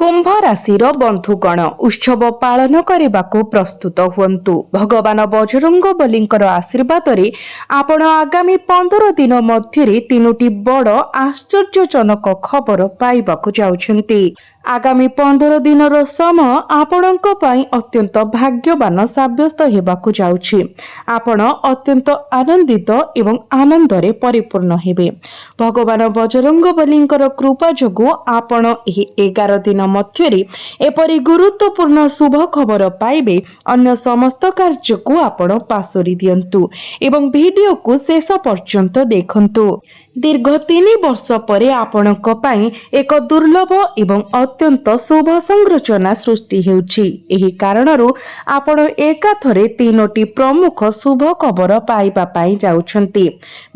कुंभ राशिर बंधुगण उत्सव पालन करने प्रस्तुत हुंतु। भगवान बजरंग बलींकर आशीर्वाद रे आपण आगामी 15 दिन मध्य तीनोटी बड़ आश्चर्यजनक खबर पाइबाकु जाउछंती। आगामी 15 दिनर समय आपणक पई अत्यंत भाग्यवान साब्यस्त हेबाकु जाउछि। आपण अत्यंत आनंदित एवं आनंदरे परिपूर्ण हेबे। भगवान बजरंग बलींकर कृपा जोगु आपण एही 11 दिन मध्यरे एपरि गुरुत्वपूर्ण शुभ खबर पाइबे। अन्य समस्त कार्य को आपण पासोरी दियंतु एवं वीडियो को शेष पर्यंत देखंतु। दीर्घ 3 वर्ष परे आपणक पई एक दुर्लभ एवं अत्यंत शुभ संरचना सृष्टि हेउछि। एही कारणरू आपण एकाथरे 3टी प्रमुख शुभ खबर पाइबा पाई जाउछंती।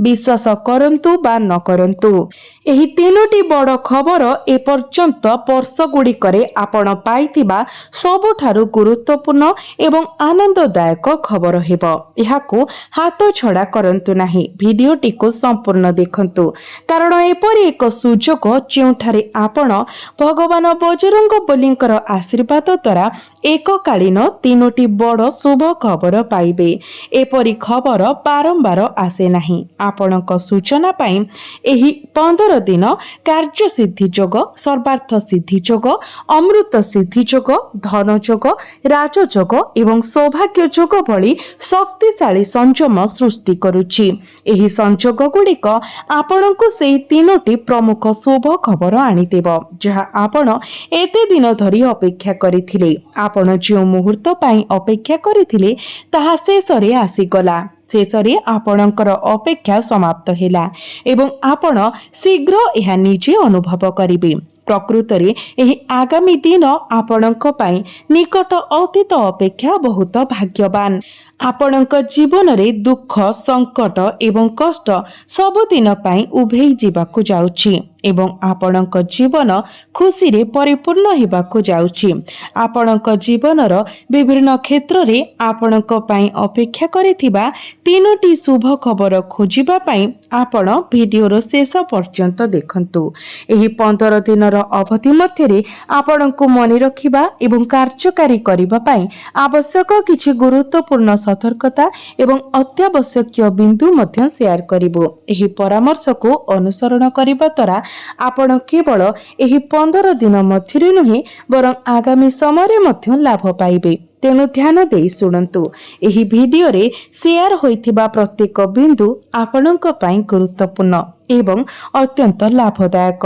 विश्वास करंतु बा न करंतु एही 3टी बड़ खबर ए पर्यंत वर्ष गुड़िकरे आपण पाइथिबा सबुठारु गुरुत्वपूर्ण एवं आनंददायक खबर हेबो। एहाकू हाथ छड़ा करंतु नाही। वीडियोटी को संपूर्ण देखंतु कारण एपरि एक सुजोग जेउठारे आपण भगवान बजरंग बलींकर आशीर्वाद द्वारा एककालीन 3टी बड़ शुभ खबर पाइबे। एपरि खबर बारंबार आसे नाही। आपणक सूचना पाई एही 15 दिन कार्य सिद्धि जोग, सर्वार्थ सिद्धि जोग, अमृत सिद्धि जोग, धन जोग, राजयोग एवं सौभाग्य जोग भली शक्तिशाली संयम सृष्टि करुछि। एही संयोग गुड़िक आपणको सेही 3टी प्रमुख शुभ खबर आनिदेव जहा आपण एते दिन धरी अपेक्षा करिथिले। आपण जो मुहूर्त पाई अपेक्षा करिथिले ताहा शेषरे आसीगला। शेषरे आपणकर अपेक्षा समाप्त हेला एवं आपण शीघ्र यह निजे अनुभव करिवे। प्रकृतरे एही आगामी दिन आपणक पई निकट अतीत अपेक्षा बहुत भाग्यवान। आपणक जीवन रे दुख, संकट एवं कष्ट सबुदिन पई उभेई जीवाकु जाउछि एवं आपणक जीवन खुशी रे परिपूर्ण हेबाकु जाउछि। आपणक जीवनर विभिन्न क्षेत्र रे आपणक पई अपेक्षा करिथिबा 3टी शुभ खबर खोजिबा पई आपण वीडियोर शेष पर्यंत देखंतु। एही 15 दिनर अवधि मध्यरे आपणको मने रखिबा एवं कार्यकारी करिबा पई आवश्यक किछि गुरुत्वपूर्ण सतर्कता एवं अत्यावश्यक बिंदु मध्य शेयर करिबो। एही परामर्श को अनुसरण करिबा द्वारा आपण केवल एही 15 दिन मध्यरे नुहे बरं आगामी समय मध्य लाभ पाइबे। तेणु ध्यान देई सुनंतु। एही वीडियो रे शेयर होइथिबा प्रत्येक बिंदु आपणक पई गुरुत्वपूर्ण एवं अत्यंत लाभदायक।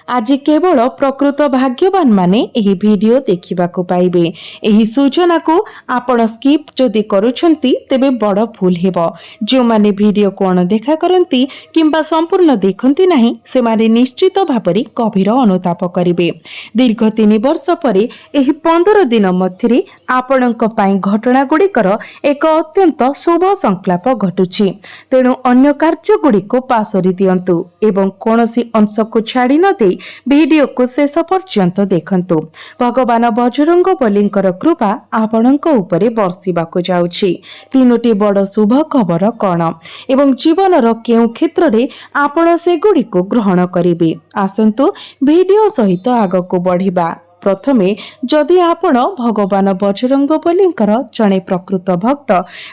आज केवल प्रकृत भाग्यवान माने एही वीडियो देखिबाकू पाइबे। एही सूचना को आपण स्किप जदि करूछंती तेबे बड़ भूल हेबो। जो माने वीडियो को अनदेखा करंती किंबा संपूर्ण देखंती नाही से माने निश्चित भाबरे गभीर अनुताप करिवे। दीर्घ 3 वर्ष परे एही 15 दिन मध्यरे आपणक पई घटना गुड़िकर एक अत्यंत शुभ संकल्प घटुछि। तेणु अन्य कार्य गुड़िको पासोरी दियंतु एवं कोनोसी अंश को छाड़ी न दे वीडियो को शेष पर्यंत देखंतु। भगवान बजरंग बलींकर कृपा आपणक उपरे बर्षिबाकु जाउछि। 3टी बड़ शुभ खबर कौन एवं जीवनर केउ क्षेत्र रे आपण से गुडी को ग्रहण करिवे। आसंतु वीडियो सहित आगको बढ़िबा। प्रथमे जदि आपण भगवान बजरंग बलींकर जणे प्रकृत भक्त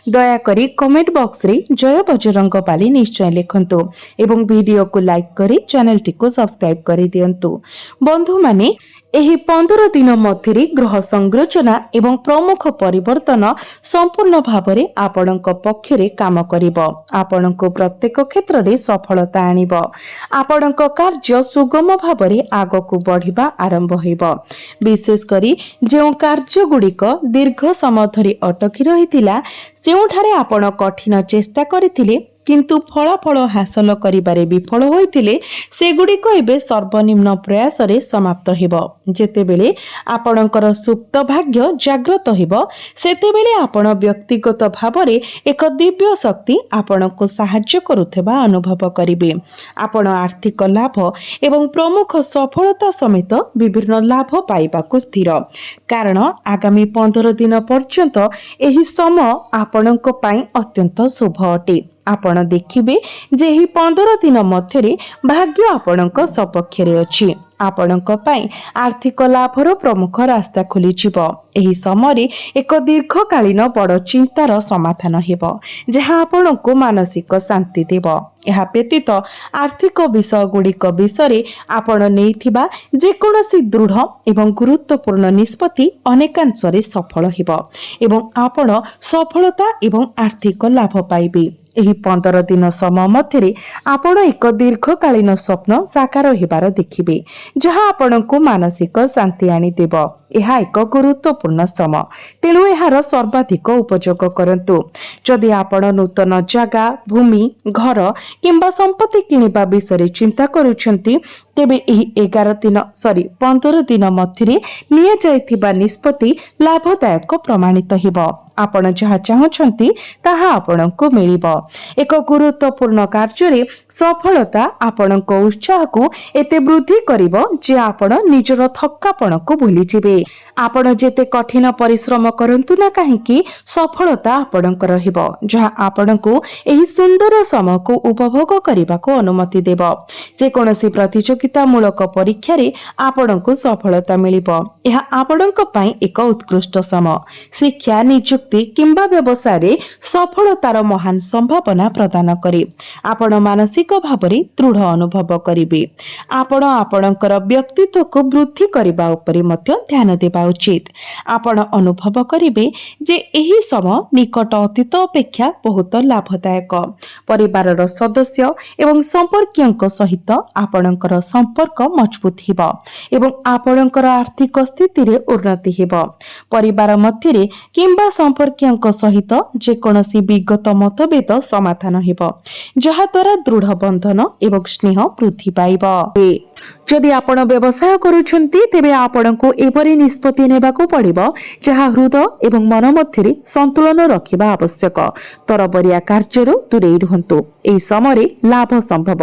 दयाकरी कमेंट बॉक्स रे जय बजरंग बाली निश्चय लिखंतु एवं वीडियो को लाइक करी चैनल टी को सब्सक्राइब करी दियंतु। बंधु माने एही 15 दिन मध्यरे ग्रह संरचना एवं प्रमुख परिवर्तन संपूर्ण भावरे आपणक पक्षरे काम करिवो। आपणक प्रत्येक क्षेत्र रे सफलता आनिवो। आपणक कार्य सुगम भावरे आगको बढ़िबा आरंभ हेबो। विशेष करी जे कार्य गुड़िक दीर्घ समय धरी अटकी रहिथिला जेउठारे आपण कठिन चेष्टा करिथिले किंतु फलाफल हासिल करिबारे विफल होइथिले सेगुड़िक एबे सर्वनिम्न प्रयास रे समाप्त हेबो। जेतेबेले आपणकर सुप्त भाग्य जागृत हेबो सेतेबेले आपण व्यक्तिगत भावरे एक दिव्य शक्ति आपणको सहाय्य करुथबा अनुभव करिवे। आपण आर्थिक लाभ एवं प्रमुख सफलता समेत विभिन्न लाभ पाइबाको स्थिर कारण आगामी 15 दिन पर्यंत एही समय आपणको पई अत्यंत शुभ अटे। ଆପଣ ଦେଖିବେ ଯେ ଏହି 15 ଦିନ ମଧ୍ୟରେ ଭାଗ୍ୟ ଆପଣଙ୍କ ସପକ୍ଷରେ ଅଛି। ଆପଣଙ୍କ ପାଇଁ ଆର୍ଥିକ ଲାଭର ପ୍ରମୁଖ ରାସ୍ତା ଖୋଲିଯିବ। ଏହି ସମୟରେ ଏକ ଦୀର୍ଘକାଳୀନ ବଡ଼ ଚିନ୍ତାର ସମାଧାନ ହେବ, ଯାହା ଆପଣଙ୍କୁ ମାନସିକ ଶାନ୍ତି ଦେବ। ଏହା ବ୍ୟତୀତ ଆର୍ଥିକ ବିଷୟଗୁଡ଼ିକ ବିଷୟରେ ଆପଣ ନେଇଥିବା ଯେକୌଣସି ଦୃଢ଼ ଏବଂ ଗୁରୁତ୍ୱପୂର୍ଣ୍ଣ ନିଷ୍ପତ୍ତି ଅନେକାଂଶରେ ସଫଳ ହେବ ଏବଂ ଆପଣ ସଫଳତା ଏବଂ ଆର୍ଥିକ ଲାଭ ପାଇବେ। ଏହି 15 ଦିନ ସମୟ ମଧ୍ୟରେ ଆପଣ ଏକ ଦୀର୍ଘକାଳୀନ ସ୍ୱପ୍ନ ସାକାର ହେବାର ଦେଖିବେ, ଯାହା ଆପଣଙ୍କୁ ମାନସିକ ଶାନ୍ତି ଆଣିଦେବ। ଏହା ଏକ ଗୁରୁତ୍ୱପୂର୍ଣ୍ଣ ସମୟ, ତେଣୁ ଏହାର ସର୍ବାଧିକ ଉପଯୋଗ କରନ୍ତୁ। ଯଦି ଆପଣ ନୂତନ ଜାଗା, ଭୂମି, ଘର କିମ୍ବା ସମ୍ପତ୍ତି କିଣିବା ବିଷୟରେ ଚିନ୍ତା କରୁଛନ୍ତି, ତେବେ ଏହି 15 ଦିନ ମଧ୍ୟରେ ନିଆଯାଇଥିବା ନିଷ୍ପତ୍ତି ଲାଭଦାୟକ ପ୍ରମାଣିତ ହେବ। ଆପଣ ଯାହା ଚାହୁଁଛନ୍ତି ତାହା ଆପଣଙ୍କୁ ମିଳିବ। ଏକ ଗୁରୁତ୍ୱପୂର୍ଣ୍ଣ କାର୍ଯ୍ୟରେ ସଫଳତା ଆପଣଙ୍କ ଉତ୍ସାହକୁ ଏତେ ବୃଦ୍ଧି କରିବ ଯେ ଆପଣ ନିଜର ଥକ୍କାପଣକୁ ଭୁଲିଯିବେ। ଆପଣ ଯେତେ କଠିନ ପରିଶ୍ରମ କରନ୍ତୁ ନା କାହିଁକି, ସଫଳତା ଆପଣଙ୍କର ହେବ, ଯାହା ଆପଣଙ୍କୁ ଏହି ସୁନ୍ଦର ସମୟକୁ ଉପଭୋଗ କରିବାକୁ ଅନୁମତି ଦେବ। ଯେକୌଣସି ପ୍ରତିଯୋଗିତାମୂଳକ ପରୀକ୍ଷାରେ ଆପଣଙ୍କୁ ସଫଳତା ମିଳିବ। ଏହା ଆପଣଙ୍କ ପାଇଁ ଏକ ଉତ୍କୃଷ୍ଟ ସମୟ। ଶିକ୍ଷା, ନିଯୁକ୍ତି କିମ୍ବା ବ୍ୟବସାୟରେ ସଫଳତାର ମହାନ ସମ୍ଭାବନା ପ୍ରଦାନ କରେ। ଆପଣ ମାନସିକ ଭାବରେ ଦୃଢ଼ ଅନୁଭବ କରିବେ। ଆପଣ ଆପଣଙ୍କର ବ୍ୟକ୍ତିତ୍ୱକୁ ବୃଦ୍ଧି କରିବା ଉପରେ ମଧ୍ୟ ଧ୍ୟାନ ଦେବା ଉଚିତ। ଆପଣ ଅନୁଭବ କରିବେ ଯେ ଏହି ସମୟ ନିକଟ ଅତୀତ ଅପେକ୍ଷା ବହୁତ ଲାଭଦାୟକ। ପରିବାରର ସଦସ୍ୟ ଏବଂ ସମ୍ପର୍କୀୟଙ୍କ ସହିତ ଆପଣଙ୍କର ସମ୍ପର୍କ ମଜବୁତ ହେବ ଏବଂ ଆପଣଙ୍କର ଆର୍ଥିକ ସ୍ଥିତିରେ ଉନ୍ନତି ହେବ। ପରିବାର ମଧ୍ୟରେ କିମ୍ବା ସମ୍ପର୍କୀୟଙ୍କ ସହିତ ଯେକୌଣସି ବିଗତ ମତଭେଦ ସମାଧାନ ହେବ, ଯାହାଦ୍ୱାରା ଦୃଢ଼ ବନ୍ଧନ ଏବଂ ସ୍ନେହ ବୃଦ୍ଧି ପାଇବ। ଯଦି ଆପଣ ବ୍ୟବସାୟ କରୁଛନ୍ତି, ତେବେ ଆପଣଙ୍କୁ ଏପରି ନିଷ୍ପତ୍ତି ନେବାକୁ ପଡ଼ିବ ଯାହା ହୃଦୟ ଏବଂ ମନ ମଧ୍ୟରେ ସନ୍ତୁଳନ ରଖିବା ଆବଶ୍ୟକ। ତରବରିଆ କାର୍ଯ୍ୟରୁ ଦୂରେଇ ରୁହନ୍ତୁ। ଏହି ସମୟରେ ଲାଭ ସମ୍ଭବ,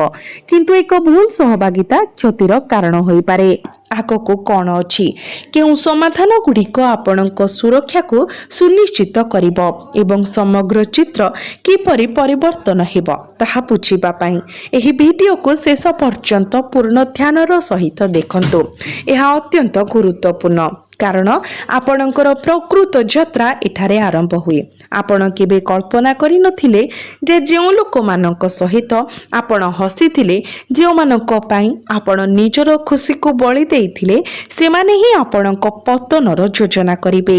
କିନ୍ତୁ ଏକ ଭୁଲ ସହଭାଗିତା କ୍ଷତିର କାରଣ ହୋଇପାରେ। ଆଗକୁ କ'ଣ ଅଛି? କେଉଁ ସମାଧାନ ଗୁଡ଼ିକ ଆପଣଙ୍କ ସୁରକ୍ଷାକୁ ସୁନିଶ୍ଚିତ କରିବ ଏବଂ ସମଗ୍ର ଚିତ୍ର କିପରି ପରିବର୍ତ୍ତନ ହେବ ତାହା ବୁଝିବା ପାଇଁ ଏହି ଭିଡ଼ିଓକୁ ଶେଷ ପର୍ଯ୍ୟନ୍ତ ପୂର୍ଣ୍ଣ ଧ୍ୟାନର ସହିତ ଦେଖନ୍ତୁ। ଏହା ଅତ୍ୟନ୍ତ ଗୁରୁତ୍ୱପୂର୍ଣ୍ଣ, କାରଣ ଆପଣଙ୍କର ପ୍ରକୃତ ଯାତ୍ରା ଏଠାରେ ଆରମ୍ଭ ହୁଏ। ଆପଣ କେବେ କଳ୍ପନା କରିନଥିଲେ ଯେ ଯେଉଁ ଲୋକମାନଙ୍କ ସହିତ ଆପଣ ହସିଥିଲେ, ଯେଉଁମାନଙ୍କ ପାଇଁ ଆପଣ ନିଜର ଖୁସିକୁ ବଳି ଦେଇଥିଲେ, ସେମାନେ ହିଁ ଆପଣଙ୍କ ପତନର ଯୋଜନା କରିବେ।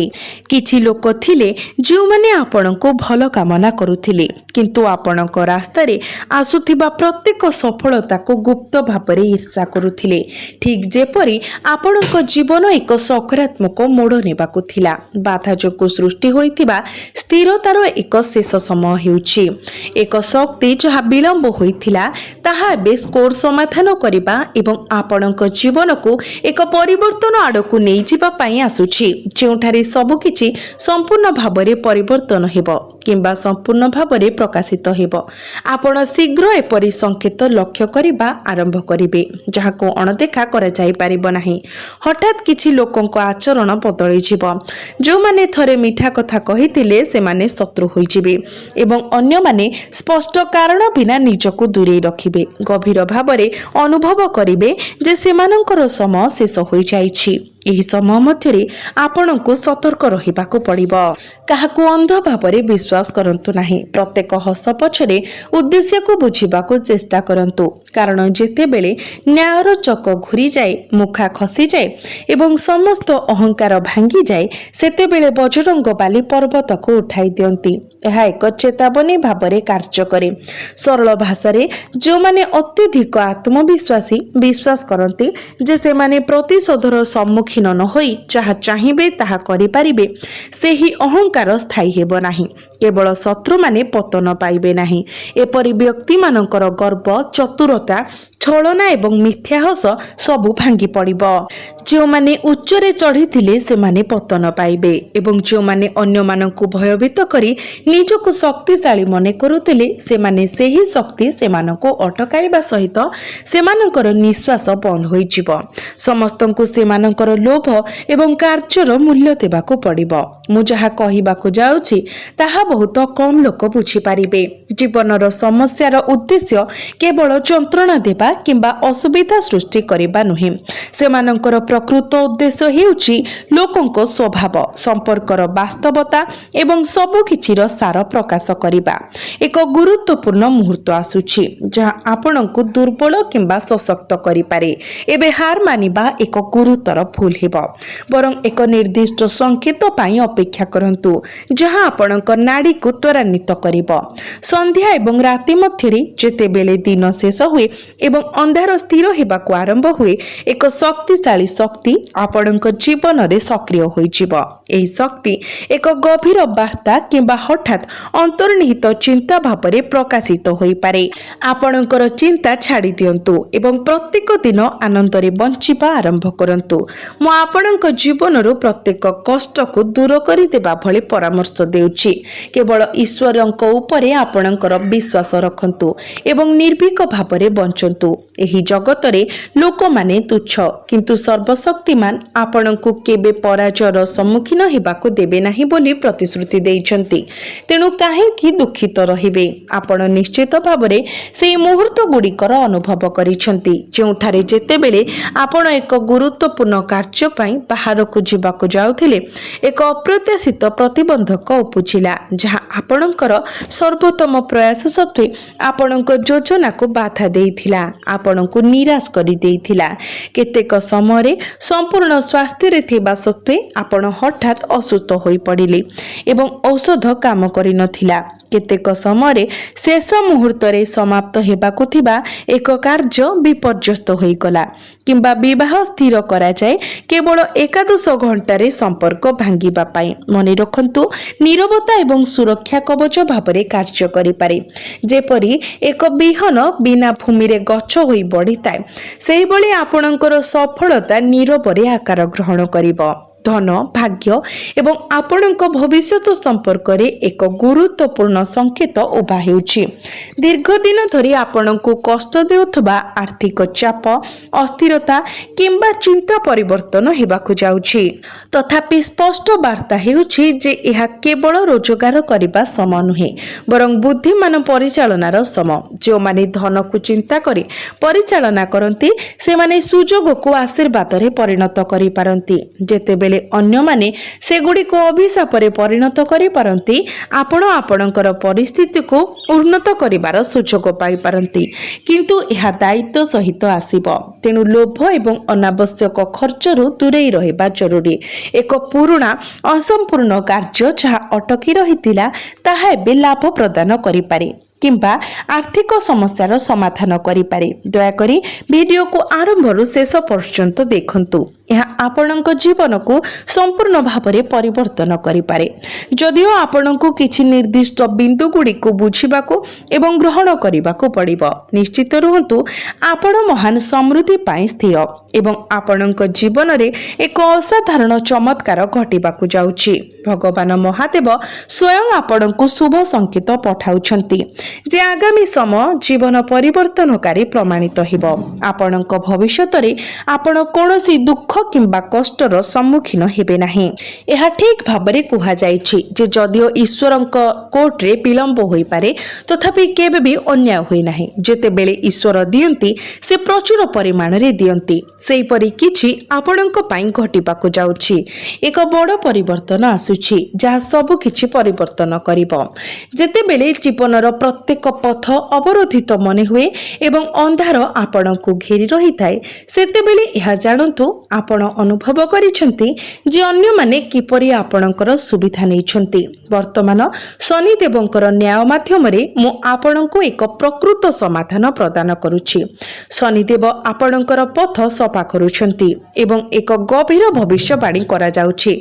କିଛି ଲୋକ ଥିଲେ ଯେଉଁମାନେ ଆପଣଙ୍କୁ ଭଲ କାମନା କରୁଥିଲେ, କିନ୍ତୁ ଆପଣଙ୍କ ରାସ୍ତାରେ ଆସୁଥିବା ପ୍ରତ୍ୟେକ ସଫଳତାକୁ ଗୁପ୍ତ ଭାବରେ ଈର୍ଷା କରୁଥିଲେ, ଠିକ୍ ଯେପରି ଆପଣଙ୍କ ଜୀବନ ଏକ ସକାରାତ୍ମକ ମୋଡ଼ ନେବାକୁ ଥିଲା। ବାଧା ଯୋଗୁଁ ସୃଷ୍ଟି ହୋଇଥିବା ସ୍ଥିରତାର ଏକ ଶେଷ ସମୟ ହେଉଛି ଏକ ଶକ୍ତି ଯାହା ବିଳମ୍ବ ହୋଇଥିଲା, ତାହା ଏବେ ସ୍କୋର ସମାଧାନ କରିବା ଏବଂ ଆପଣଙ୍କ ଜୀବନକୁ ଏକ ପରିବର୍ତ୍ତନ ଆଡ଼କୁ ନେଇଯିବା ପାଇଁ ଆସୁଛି, ଯେଉଁଠାରେ ସବୁକିଛି ସମ୍ପୂର୍ଣ୍ଣ ଭାବରେ ପରିବର୍ତ୍ତନ ହେବ କିମ୍ବା ସମ୍ପୂର୍ଣ୍ଣ ଭାବରେ ପ୍ରକାଶିତ ହେବ। ଆପଣ ଶୀଘ୍ର ଏପରି ସଂକେତ ଲକ୍ଷ୍ୟ କରିବା ଆରମ୍ଭ କରିବେ, ଯାହାକୁ ଅଣଦେଖା କରାଯାଇପାରିବ ନାହିଁ। ହଠାତ୍ କିଛି ଲୋକଙ୍କ ଆଚରଣ ବଦଳିଯିବ। ଯେଉଁମାନେ ଥରେ ମିଠା କଥା କହିଥିଲେ, ସେମାନେ ଶତ୍ରୁ ହୋଇଯିବେ ଏବଂ ଅନ୍ୟମାନେ ସ୍ପଷ୍ଟ କାରଣ ବିନା ନିଜକୁ ଦୂରେଇ ରଖିବେ। ଗଭୀର ଭାବରେ ଅନୁଭବ କରିବେ ଯେ ସେମାନଙ୍କର ସମୟ ଶେଷ ହୋଇଯାଇଛି। ଏହି ସମୟ ମଧ୍ୟରେ ଆପଣଙ୍କୁ ସତର୍କ ରହିବାକୁ ପଡ଼ିବ। କାହାକୁ ଅନ୍ଧ ଭାବରେ ବିଶ୍ୱାସ କରନ୍ତୁ ନାହିଁ। ପ୍ରତ୍ୟେକ ହସ ପଛରେ ଉଦ୍ଦେଶ୍ୟକୁ ବୁଝିବାକୁ ଚେଷ୍ଟା କରନ୍ତୁ, କାରଣ ଯେତେବେଳେ ନ୍ୟାୟର ଚକ ଘୁରିଯାଏ, ମୁଖା ଖସିଯାଏ ଏବଂ ସମସ୍ତ ଅହଙ୍କାର ଭାଙ୍ଗିଯାଏ, ସେତେବେଳେ ବଜରଙ୍ଗବାଲି ପର୍ବତକୁ ଉଠାଇ ଦିଅନ୍ତି। ଏହା ଏକ ଚେତାବନୀ ଭାବରେ କାର୍ଯ୍ୟ କରେ। ସରଳ ଭାଷାରେ, ଯେଉଁମାନେ ଅତ୍ୟଧିକ ଆତ୍ମବିଶ୍ୱାସୀ ବିଶ୍ୱାସ କରନ୍ତି ଯେ ସେମାନେ ପ୍ରତିଶୋଧର ସମ୍ମୁଖୀନ ନ ହୋଇ ଯାହା ଚାହିଁବେ ତାହା କରିପାରିବେ, ସେହି ଅହଙ୍କାର ସ୍ଥାୟୀ ହେବ ନାହିଁ। କେବଳ ଶତ୍ରୁମାନେ ପତନ ପାଇବେ ନାହିଁ। ଏପରି ବ୍ୟକ୍ତିମାନଙ୍କର ଗର୍ବ, ଚତୁରତା କଟୁକଥା ଛଳନା ଏବଂ ମିଥ୍ୟା ହସ ସବୁ ଭାଙ୍ଗି ପଡ଼ିବ। ଯେଉଁମାନେ ଉଚ୍ଚରେ ଚଢ଼ିଥିଲେ ସେମାନେ ପତନ ପାଇବେ ଏବଂ ଯେଉଁମାନେ ଅନ୍ୟମାନଙ୍କୁ ଭୟଭୀତ କରି ନିଜକୁ ଶକ୍ତିଶାଳୀ ମନେ କରୁଥିଲେ ସେମାନେ ସେହି ଶକ୍ତି ସେମାନଙ୍କୁ ଅଟକାଇବା ସହିତ ସେମାନଙ୍କର ନିଶ୍ୱାସ ବନ୍ଦ ହୋଇଯିବ। ସମସ୍ତଙ୍କୁ ସେମାନଙ୍କର ଲୋଭ ଏବଂ କାର୍ଯ୍ୟର ମୂଲ୍ୟ ଦେବାକୁ ପଡ଼ିବ। ମୁଁ ଯାହା କହିବାକୁ ଯାଉଛି ତାହା ବହୁତ କମ୍ ଲୋକ ବୁଝିପାରିବେ। ଜୀବନର ସମସ୍ୟାର ଉଦ୍ଦେଶ୍ୟ କେବଳ ଯନ୍ତ୍ରଣା ଦେବା କିମ୍ବା ଅସୁବିଧା ସୃଷ୍ଟି କରିବା ନୁହେଁ। ସେମାନଙ୍କର ପ୍ରକୃତ ଉଦ୍ଦେଶ୍ୟ ହେଉଛି ଲୋକଙ୍କ ସ୍ୱଭାବ, ସମ୍ପର୍କର ବାସ୍ତବତା ଏବଂ ସବୁକିଛିର ସାର ପ୍ରକାଶ କରିବା। ଏକ ଗୁରୁତ୍ୱପୂର୍ଣ୍ଣ ମୁହୂର୍ତ୍ତ ଆସୁଛି ଯାହା ଆପଣଙ୍କୁ ଦୁର୍ବଳ କିମ୍ବା ସଶକ୍ତ କରିପାରେ। ଏବେ ହାର ମାନିବା ଏକ ଗୁରୁତର ଭୁଲ ହେବ। ବରଂ ଏକ ନିର୍ଦ୍ଦିଷ୍ଟ ସଂକେତ ପାଇଁ ଅପେକ୍ଷା କରନ୍ତୁ ଯାହା ଆପଣଙ୍କ ନାଡିକୁ ତ୍ୱରାନ୍ୱିତ କରିବ। ସନ୍ଧ୍ୟା ଏବଂ ରାତି ମଧ୍ୟରେ ଯେତେବେଳେ ଦିନ ଶେଷ ହୁଏ ଏବଂ ଅନ୍ଧାର ସ୍ଥିର ହେବାକୁ ଆରମ୍ଭ ହୁଏ, ଏକ ଶକ୍ତିଶାଳୀ ଶକ୍ତି ଆପଣଙ୍କ ଜୀବନରେ ସକ୍ରିୟ ହୋଇଯିବ। ଏହି ଶକ୍ତି ଏକ ଗଭୀର ବାର୍ତ୍ତା କିମ୍ବା ହଠାତ୍ ଅନ୍ତର୍ନିହିତ ଚିନ୍ତା ଭାବରେ ପ୍ରକାଶିତ ହୋଇପାରେ। ଆପଣଙ୍କର ଚିନ୍ତା ଛାଡ଼ି ଦିଅନ୍ତୁ ଏବଂ ପ୍ରତ୍ୟେକ ଦିନ ଆନନ୍ଦରେ ବଞ୍ଚିବା ଆରମ୍ଭ କରନ୍ତୁ। ମୁଁ ଆପଣଙ୍କ ଜୀବନରୁ ପ୍ରତ୍ୟେକ କଷ୍ଟକୁ ଦୂର କରିଦେବା ଭଳି ପରାମର୍ଶ ଦେଉଛି। କେବଳ ଈଶ୍ୱରଙ୍କ ଉପରେ ଆପଣଙ୍କର ବିଶ୍ୱାସ ରଖନ୍ତୁ ଏବଂ ନିର୍ଭୀକ ଭାବରେ ବଞ୍ଚନ୍ତୁ। ଏହି ଜଗତରେ ଲୋକମାନେ ତୁଚ୍ଛ, କିନ୍ତୁ ସର୍ବଶକ୍ତିମାନ ଆପଣଙ୍କୁ କେବେ ପରାଜୟର ସମ୍ମୁଖୀନ ହେବାକୁ ଦେବେ ନାହିଁ ବୋଲି ପ୍ରତିଶ୍ରୁତି ଦେଇଛନ୍ତି। ତେଣୁ କାହିଁକି ଦୁଃଖିତ ରହିବେ? ଆପଣ ନିଶ୍ଚିତ ଭାବରେ ସେହି ମୁହୂର୍ତ୍ତ ଗୁଡ଼ିକର ଅନୁଭବ କରିଛନ୍ତି ଯେଉଁଠାରେ ଯେତେବେଳେ ଆପଣ ଏକ ଗୁରୁତ୍ୱପୂର୍ଣ୍ଣ କାର୍ଯ୍ୟ ପାଇଁ ବାହାରକୁ ଯିବାକୁ ଯାଉଥିଲେ, ଏକ ଅପ୍ରତ୍ୟାଶିତ ପ୍ରତିବନ୍ଧକ ଉପୁଜିଲା ଯାହା ଆପଣଙ୍କର ସର୍ବୋତ୍ତମ ପ୍ରୟାସ ସତ୍ତ୍ୱେ ଆପଣଙ୍କ ଯୋଜନାକୁ ବାଧା ଦେଇଥିଲା, ଆପଣଙ୍କୁ ନିରାଶ କରିଦେଇଥିଲା। କେତେକ ସମୟରେ ସମ୍ପୂର୍ଣ୍ଣ ସ୍ୱାସ୍ଥ୍ୟରେ ଥିବା ସତ୍ତ୍ୱେ ଆପଣ ହଠାତ୍ ଅସୁସ୍ଥ ହୋଇପଡ଼ିଲେ ଏବଂ ଔଷଧ କାମ କରିନଥିଲା। କେତେକ ସମୟରେ ଶେଷ ମୁହୂର୍ତ୍ତରେ ସମାପ୍ତ ହେବାକୁ ଥିବା ଏକ କାର୍ଯ୍ୟ ବିପର୍ଯ୍ୟସ୍ତ ହୋଇଗଲା କିମ୍ବା ବିବାହ ସ୍ଥିର କରାଯାଏ କେବଳ ଏକାଦଶ ଘଣ୍ଟାରେ ସମ୍ପର୍କ ଭାଙ୍ଗିବା ପାଇଁ। ମନେ ରଖନ୍ତୁ, ନୀରବତା ଏବଂ ସୁରକ୍ଷା କବଚ ଭାବରେ କାର୍ଯ୍ୟ କରିପାରେ। ଯେପରି ଏକ ବିହନ ବିନା ଭୂମିରେ ଗଛ ହୋଇ ବଢ଼ିଥାଏ, ସେହିଭଳି ଆପଣଙ୍କର ସଫଳତା ନୀରବରେ ଆକାର ଗ୍ରହଣ କରିବ। ଧନ, ଭାଗ୍ୟ ଏବଂ ଆପଣଙ୍କ ଭବିଷ୍ୟତ ସମ୍ପର୍କରେ ଏକ ଗୁରୁତ୍ୱପୂର୍ଣ୍ଣ ସଂକେତ ଉଭା ହେଉଛି। ଦୀର୍ଘ ଦିନ ଧରି ଆପଣଙ୍କୁ କଷ୍ଟ ଦେଉଥିବା ଆର୍ଥିକ ଚାପ, ଅସ୍ଥିରତା କିମ୍ବା ଚିନ୍ତା ପରିବର୍ତ୍ତନ ହେବାକୁ ଯାଉଛି। ତଥାପି ସ୍ପଷ୍ଟ ବାର୍ତ୍ତା ହେଉଛି ଯେ ଏହା କେବଳ ରୋଜଗାର କରିବା ସମୟ ନୁହେଁ, ବରଂ ବୁଦ୍ଧିମାନ ପରିଚାଳନାର ସମୟ। ଯେଉଁମାନେ ଧନକୁ ଚିନ୍ତା କରି ପରିଚାଳନା କରନ୍ତି ସେମାନେ ସୁଯୋଗକୁ ଆଶୀର୍ବାଦରେ ପରିଣତ କରିପାରନ୍ତି। ଯେତେବେଳେ ଅନ୍ୟମାନେ ସେଗୁଡ଼ିକୁ ଅଭିଶାପରେ ପରିଣତ କରିପାରନ୍ତି, ଆପଣ ଆପଣଙ୍କର ପରିସ୍ଥିତିକୁ ଉନ୍ନତ କରିବାର ସୁଯୋଗ ପାଇପାରନ୍ତି। କିନ୍ତୁ ଏହା ଦାୟିତ୍ୱ ସହିତ ଆସିବ। ତେଣୁ ଲୋଭ ଏବଂ ଅନାବଶ୍ୟକ ଖର୍ଚ୍ଚରୁ ଦୂରେଇ ରହିବା ଜରୁରୀ। ଏକ ପୁରୁଣା ଅସମ୍ପୂର୍ଣ୍ଣ କାର୍ଯ୍ୟ ଯାହା ଅଟକି ରହିଥିଲା ତାହା ଏବେ ଲାଭ ପ୍ରଦାନ କରିପାରେ କିମ୍ବା ଆର୍ଥିକ ସମସ୍ୟାର ସମାଧାନ କରିପାରେ। ଦୟାକରି ଭିଡ଼ିଓକୁ ଆରମ୍ଭରୁ ଶେଷ ପର୍ଯ୍ୟନ୍ତ ଦେଖନ୍ତୁ। ଏହା ଆପଣଙ୍କ ଜୀବନକୁ ସମ୍ପୂର୍ଣ୍ଣ ଭାବରେ ପରିବର୍ତ୍ତନ କରିପାରେ। ଯଦିଓ ଆପଣଙ୍କୁ କିଛି ନିର୍ଦ୍ଦିଷ୍ଟ ବିନ୍ଦୁଗୁଡ଼ିକୁ ବୁଝିବାକୁ ଏବଂ ଗ୍ରହଣ କରିବାକୁ ପଡ଼ିବ, ନିଶ୍ଚିତ ରୁହନ୍ତୁ ଆପଣ ମହାନ ସମୃଦ୍ଧି ପାଇଁ ସ୍ଥିର ଏବଂ ଆପଣଙ୍କ ଜୀବନରେ ଏକ ଅସାଧାରଣ ଚମତ୍କାର ଘଟିବାକୁ ଯାଉଛି। ଭଗବାନ ମହାଦେବ ସ୍ୱୟଂ ଆପଣଙ୍କୁ ଶୁଭ ସଂକେତ ପଠାଉଛନ୍ତି ଯେ ଆଗାମୀ ସମୟ ଜୀବନ ପରିବର୍ତ୍ତନକାରୀ ପ୍ରମାଣିତ ହେବ। ଆପଣଙ୍କ ଭବିଷ୍ୟତରେ ଆପଣ କୌଣସି ଦୁଃଖ କିମ୍ବା କଷ୍ଟର ସମ୍ମୁଖୀନ ହେବେ ନାହିଁ। ଏହା ଠିକ୍ ଭାବରେ କୁହାଯାଇଛି ଯେ ଯଦିଓ ଈଶ୍ୱରଙ୍କ କୋର୍ଟରେ ବିଳମ୍ବ ହୋଇପାରେ, ତଥାପି କେବେ ବି ଅନ୍ୟାୟ ହୁଏ ନାହିଁ। ଯେତେବେଳେ ଈଶ୍ୱର ଦିଅନ୍ତି ସେ ପ୍ରଚୁର ପରିମାଣରେ ଦିଅନ୍ତି। ସେହିପରି କିଛି ଆପଣଙ୍କ ପାଇଁ ଘଟିବାକୁ ଯାଉଛି। ଏକ ବଡ଼ ପରିବର୍ତ୍ତନ ଆସୁଛି ଯାହା ସବୁ କିଛି ପରିବର୍ତ୍ତନ କରିବ। ଯେତେବେଳେ ଜୀବନର ପ୍ରତ୍ୟେକ ପଥ ଅବରୋଧିତ ମନେ ହୁଏ ଏବଂ ଅନ୍ଧାର ଆପଣଙ୍କୁ ଘେରି ରହିଥାଏ, ସେତେବେଳେ ଏହା ଜାଣନ୍ତୁ ଆପଣ ଅନୁଭବ କରିଛନ୍ତି ଯେ ଅନ୍ୟମାନେ କିପରି ଆପଣଙ୍କର ସୁବିଧା ନେଇଛନ୍ତି। ବର୍ତ୍ତମାନ ଶନିଦେବଙ୍କର ନ୍ୟାୟ ମାଧ୍ୟମରେ ମୁଁ ଆପଣଙ୍କୁ ଏକ ପ୍ରକୃତ ସମାଧାନ ପ୍ରଦାନ କରୁଛି। ଶନିଦେବ ଆପଣଙ୍କର ପଥ ସଫା କରୁଛନ୍ତି ଏବଂ ଏକ ଗଭୀର ଭବିଷ୍ୟବାଣୀ କରାଯାଉଛି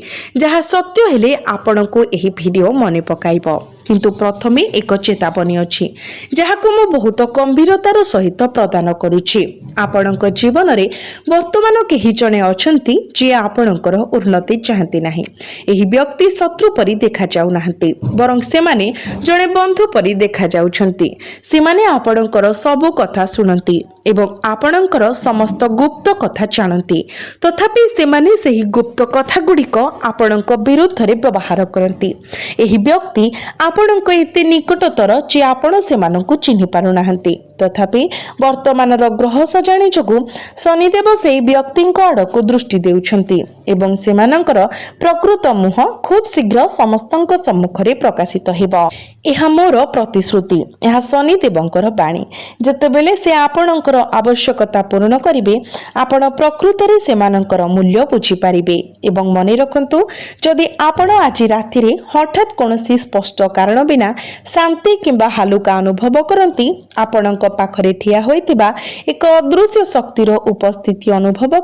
ଯାହା ସତ୍ୟ ହେଲେ ଆପଣଙ୍କୁ ଏହି ଭିଡ଼ିଓ ମନେ ପକାଇବ। किंतु प्रथमे एक चेतावनी अछि जहाको मु बहुत गंभीरतार सहित प्रदान करुछि। आपणक जीवन रे वर्तमान केही जणे अछंती जे आपणकर उन्नति चाहती नाही। एही व्यक्ति शत्रु परि देखा जाउ नाहंती, बरं सेमाने जणे बंधु परि देखा जाउछंती। सेमाने आपणकर सब कथा सुनंती एवं आपणकर समस्त गुप्त कथा जानती, तथापि सेमाने सेही गुप्त कथा गुड़िक आपणक विरुद्ध रे व्यवहार करती। एही व्यक्ति आपणक एते निकटतर जे आपण सेमानंकु चिन्हि पारु नाहंती, तथापि वर्तमान ग्रह सजाणी जोगु शनिदेव सेही व्यक्तिंक आड़कु दृष्टि देउछंती एवं सेमानंकर प्रकृत मुह खूब शीघ्र समस्तंक सम्मुखरे प्रकाशित हेबो। एहा मोर प्रतिश्रुति, एहा शनिदेवंकर बाणी। जेतेबेले से आपणंकर आवश्यकता पूर्ण करिवे, आपण प्रकृतरे सेमानंकर मूल्य बुझी पारिबे। एवं मने रखंतु, जदि आपण आज राति रे हठात कोनोसी स्पष्ट कारण बिना शांति किंबा हालुका अनुभव करंती, आपणंक पाखरे ठिया होइतिबा एक अदृश्य शक्तिर उपस्थिति अनुभव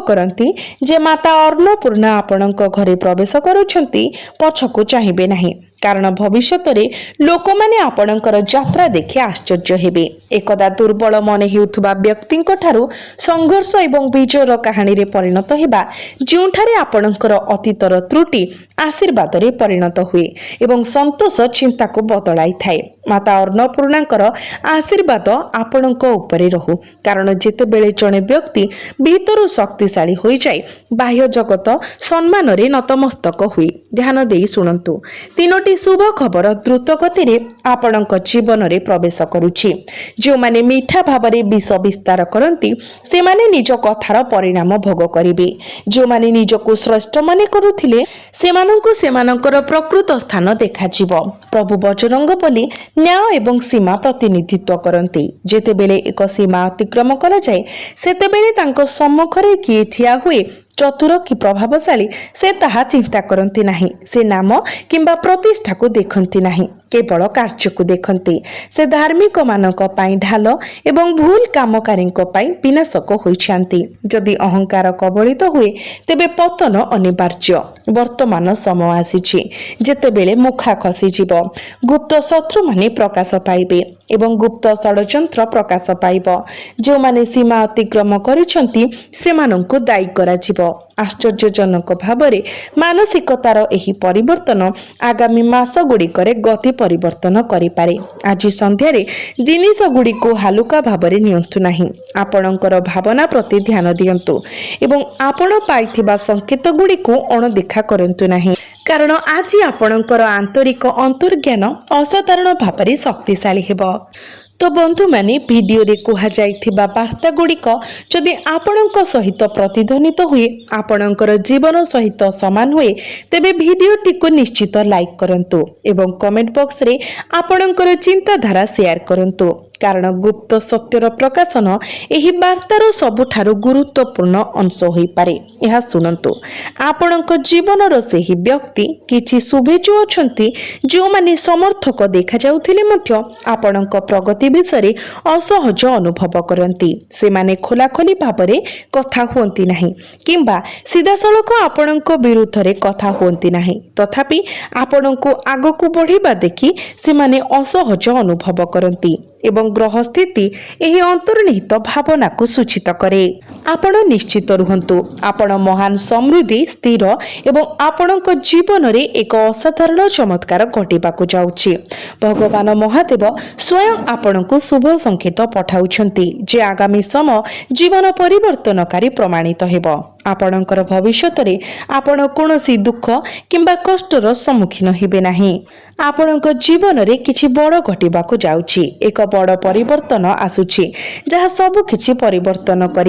करंती जे माता अन्नपूर्णा आपणंक घरे प्रवेश करुछंती, पछकु चाहिबे नाही। कारण भविष्यत रे लोक माने आपणंकर यात्रा देखि आश्चर्य हेबे। एकदा दुर्बल मन हेउथुबा व्यक्तिंक ठारू संघर्ष एवं विजयर कहानी रे परिणत हेबा, जोंठारे आपणंकर अतीतर त्रुटि आशीर्वाद रे परिणत हुए एवं संतोष चिंता को बदलाई थाए। माता अन्नपूर्णांकर आशीर्वाद आपणंक उपरे रहु, कारण जेतेबेले जणे व्यक्ति भीतरु शक्तिशाली होई जाय, बाह्य जगत सम्मान रे नतमस्तक हुए। ध्यान देई सुनंतु, तीनोटी शुभ खबर द्रुत गति रे आपणंक जीवन रे प्रवेश करुछि। जो माने मीठा भावरे विष विस्तार करंती, से माने निज कथार परिणाम भोग करिवे। जो माने निजको श्रेष्ठ माने करुथिले, सेमानंकु सेमानंकर प्रकृत स्थान देखा जिवो। प्रभु बजरंग बली न्याय एवं सीमा प्रतिनिधित्व करंती। जेतेबेले एक सीमा अतिक्रम करा जाए, सेतेबेले तांको सम्मुखरे किए ठिया हुए चतुर कि प्रभावशाली, से ताहा चिंता करती नहीं। से नाम किंबा प्रतिष्ठा को देखती नहीं, केवल कार्य को देखती। से धार्मिक मानक पाई ढाल एवं भूल कामकारी विनाशक होइछांती। जदि अहंकार कबलित हुए, तेबे पतन अनिवार्य। वर्तमान समय आसीछि जेतेबेले मुखा खसी जीव, गुप्त शत्रु माने प्रकाश पाइबे एवं गुप्त षडयंत्र प्रकाश पाइब। जो माने सीमा अतिक्रम करिसंती, सेमानंकु दायी करा जीव। आश्चर्यजनक भावरे मानसिकतार एही परिवर्तन आगामी मास गुड़िकरे गति परिवर्तन करिपारे। आज संध्यारे जिनिस गुड़िको हालुका भावरे नियंतु नाही। आपणंकर भावना प्रति ध्यान दियंतु एवं आपण पाइथिबा संकेत गुड़िको अणदेखा करंतु नाही, कारण आज आपणंकर आंतरिक अंतर्ज्ञान असाधारण भावरे शक्तिशाली हेबो। तो बंधु माने वीडियो रे कहा जाइथिबा वार्ता गुड़िक जदि आपणंक सहित प्रतिध्वनित हुए, आपणंकर जीवन सहित समान हुए, तेबे वीडियोटी को निश्चित लाइक करंतु एवं कमेंट बॉक्स रे आपणंकर चिंताधारा शेयर करंतु। कारण गुप्त सत्यर प्रकाशन एही वार्तार सबुठारु गुरुत्वपूर्ण अंश होई पारे। यह सुनंतु, आपणंक जीवनर सेही व्यक्ति किछि शुभेच्छु अछंती, जो माने समर्थक देखा जाउथिले मध्य आपणंक प्रगति विषय असहज अनुभव करंती। से माने खोलाखोली भावरे कथा हुंती नाही किंबा सीधासळख आपणंक विरुद्ध रे कथा हुंती नाही, तथापि आपणंक आगकु बढ़िबा देखि से माने असहज अनुभव करंती एवं ग्रह स्थिति एही अंतर्निहित भावना को सूचित करे। आपण निश्चित रुहंतु, आपण महान समृद्धि स्थिर एवं आपणक जीवन रे एक असाधारण चमत्कार घटिबाकु जाउछि। भगवान महादेव स्वयं आपणकु शुभ संकेत पठाउछंती जे आगामी समय जीवन परिवर्तनकारी प्रमाणित हेबो। आपणकर भविष्यत रे आपण कोनोसी दुख किंबा कष्टर सम्मुखीन हेबे नाही। आपणक जीवन रे किछि बड़ घटिबाकु जाउछि। एक बड़ परिवर्तन आसुछि, जहा सब किछि परिवर्तन करी